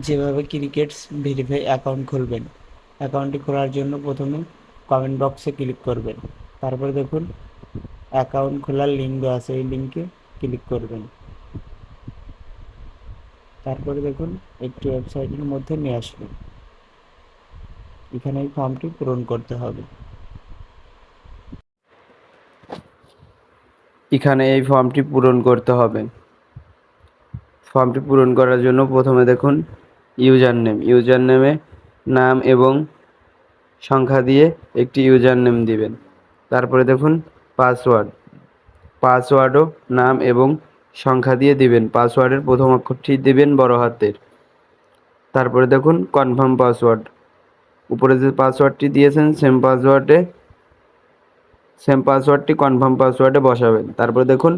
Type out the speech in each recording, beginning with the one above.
যেভাবে crickets verify account খুলবেন। অ্যাকাউন্টটি খোলার জন্য প্রথমে কমেন্ট বক্সে ক্লিক করবেন, তারপরে দেখুন অ্যাকাউন্ট খোলার লিঙ্ক দেওয়া আছে, এই লিঙ্কে ক্লিক করবেন। তারপরে দেখুন একটি ওয়েবসাইটের মধ্যে নিয়ে আসবেন, এখানে এই ফর্মটি পূরণ করতে হবে। এখানে এই ফর্মটি পূরণ করতে হবে। ফর্মটি পূরণ করার জন্য প্রথমে দেখুন ইউজার নেমে নাম এবং সংখ্যা দিয়ে একটি ইউজার নেম দিবেন। তারপরে দেখুন পাসওয়ার্ডও নাম এবং সংখ্যা দিয়ে দিবেন। পাসওয়ার্ডের প্রথম অক্ষরটি দিবেন বড় হাতের। তারপরে দেখুন কনফার্ম পাসওয়ার্ড, উপরে যে পাসওয়ার্ডটি দিয়েছেন সেম পাসওয়ার্ডটি কনফার্ম পাসওয়ার্ডে বসাবেন। তারপরে দেখুন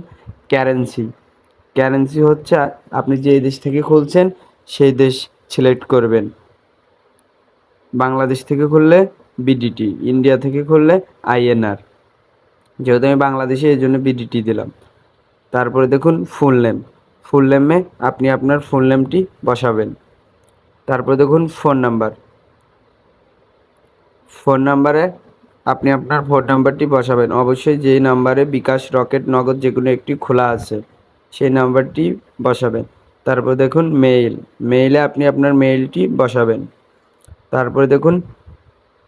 কারেন্সি হচ্ছে আপনি যে দেশ থেকে খুলছেন সেই দেশ সিলেক্ট করবেন। বাংলাদেশ থেকে খুললে বিডিটি, ইন্ডিয়া থেকে খুললে আইএনআর। যেহেতু আমি বাংলাদেশে এই জন্য বিডিটি দিলাম। তারপরে দেখুন ফুল নেমে আপনি আপনার ফুল নেমটি বসাবেন। তারপরে দেখুন ফোন নাম্বারে আপনি আপনার ফোন নাম্বারটি বসাবেন। অবশ্যই যেই নাম্বারে বিকাশ, রকেট, নগদ যে কোনো একটি খোলা আছে সেই নাম্বারটি বসাবেন। তারপর দেখুন মেইলে আপনি আপনার মেইলটি বসাবেন। তারপরে দেখুন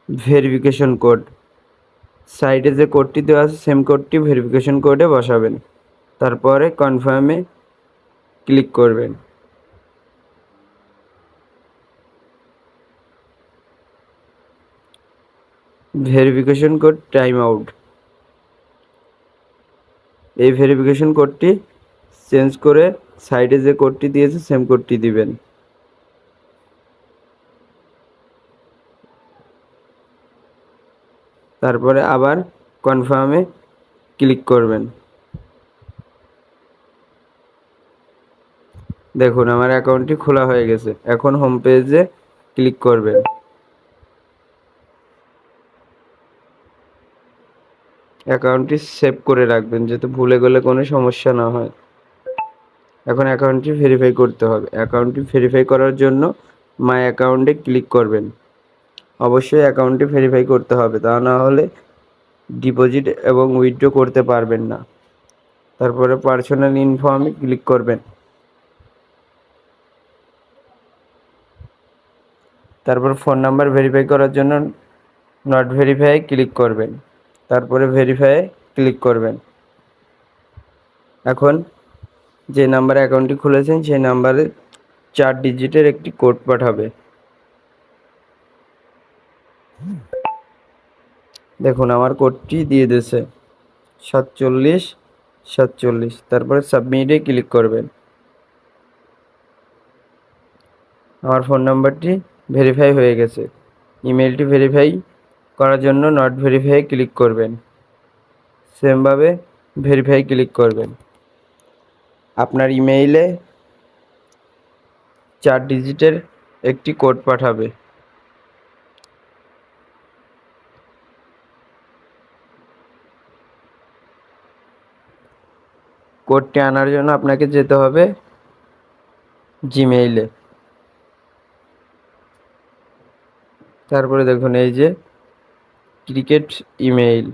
ভেরিফিকেশন কোড, সাইডে যে কোডটি দেওয়া আছে সেম কোডটি ভেরিফিকেশন কোডে বসাবেন। তারপরে কনফার্মে ক্লিক করবেন। ভেরিফিকেশন কোড টাইম আউট, এই ভেরিফিকেশন কোডটি চেঞ্জ করে সাইডে যে কোডটি দিয়েছে সেম কোডটি দিবেন। তারপরে আবার কনফার্মে ক্লিক করবেন। দেখুন আমার অ্যাকাউন্টটি খোলা হয়ে গেছে। এখন হোম পেজে ক্লিক করবেন। অ্যাকাউন্টটি সেভ করে রাখবেন যাতে ভুলে গেলে কোনো সমস্যা না হয়। এখন অ্যাকাউন্টটি ভেরিফাই করতে হবে। অ্যাকাউন্টটি ভেরিফাই করার জন্য মাই অ্যাকাউন্টে ক্লিক করবেন। অবশ্যই অ্যাকাউন্টটি ভেরিফাই করতে হবে, তা না হলে ডিপোজিট এবং উইথড্র করতে পারবেন না। তারপরে পার্সোনাল ইনফর্মে ক্লিক করবেন। তারপর ফোন নাম্বার ভেরিফাই করার জন্য নট ভেরিফাই ক্লিক করবেন। তারপরে ভেরিফাই ক্লিক করবেন। এখন যে নাম্বারে অ্যাকাউন্টটি খুলেছেন সেই নাম্বারে 4 ডিজিটের একটি কোড পাঠাবে। দেখুন আমার কোডটি দিয়ে দিয়েছে 4747। তারপরে সাবমিটে ক্লিক করবেন। আমার ফোন নাম্বারটি ভেরিফাই হয়ে গেছে। ইমেলটি ভেরিফাই করার জন্য নট ভেরিফাই ক্লিক করবেন। সেমভাবে ভেরিফাই ক্লিক করবেন। আপনার ইমেইলে 4 ডিজিটের একটি কোড পাঠাবে। কোডটি আনার জন্য আপনাকে যেতে হবে জিমেইলে। তারপরে দেখুন এই যে ক্রিকেট ইমেইল।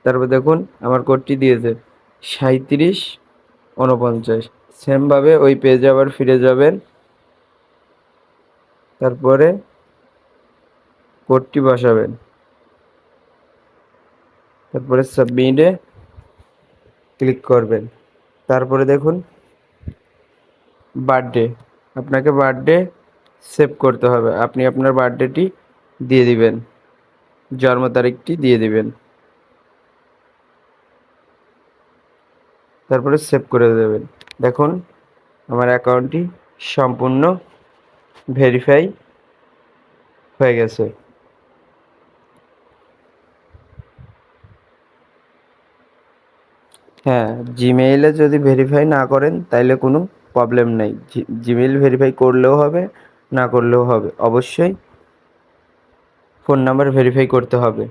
তারপর দেখুন আমার কোডটি দিয়েছে 3749। সেমভাবে ওই পেজে আবার ফিরে যাবেন। তারপরে কোডটি বসাবেন। তারপরে সাবমিটে ক্লিক করবেন। তারপরে দেখুন বার্থডে, আপনাকে বার্থডে সেভ করতে হবে। আপনি আপনার বার্থডেটি দিয়ে দিবেন, জন্ম তারিখটি দিয়ে দিবেন। তারপরে সেভ করে দেবেন। দেখুন আমার অ্যাকাউন্টটি সম্পূর্ণ ভেরিফাই হয়ে গেছে। হ্যাঁ, জিমেইলে যদি ভেরিফাই না করেন তাইলে কোনো প্রবলেম নেই। জিমেইল ভেরিফাই করলেও হবে, না করলেও হবে। অবশ্যই ফোন নাম্বার ভেরিফাই করতে হবে।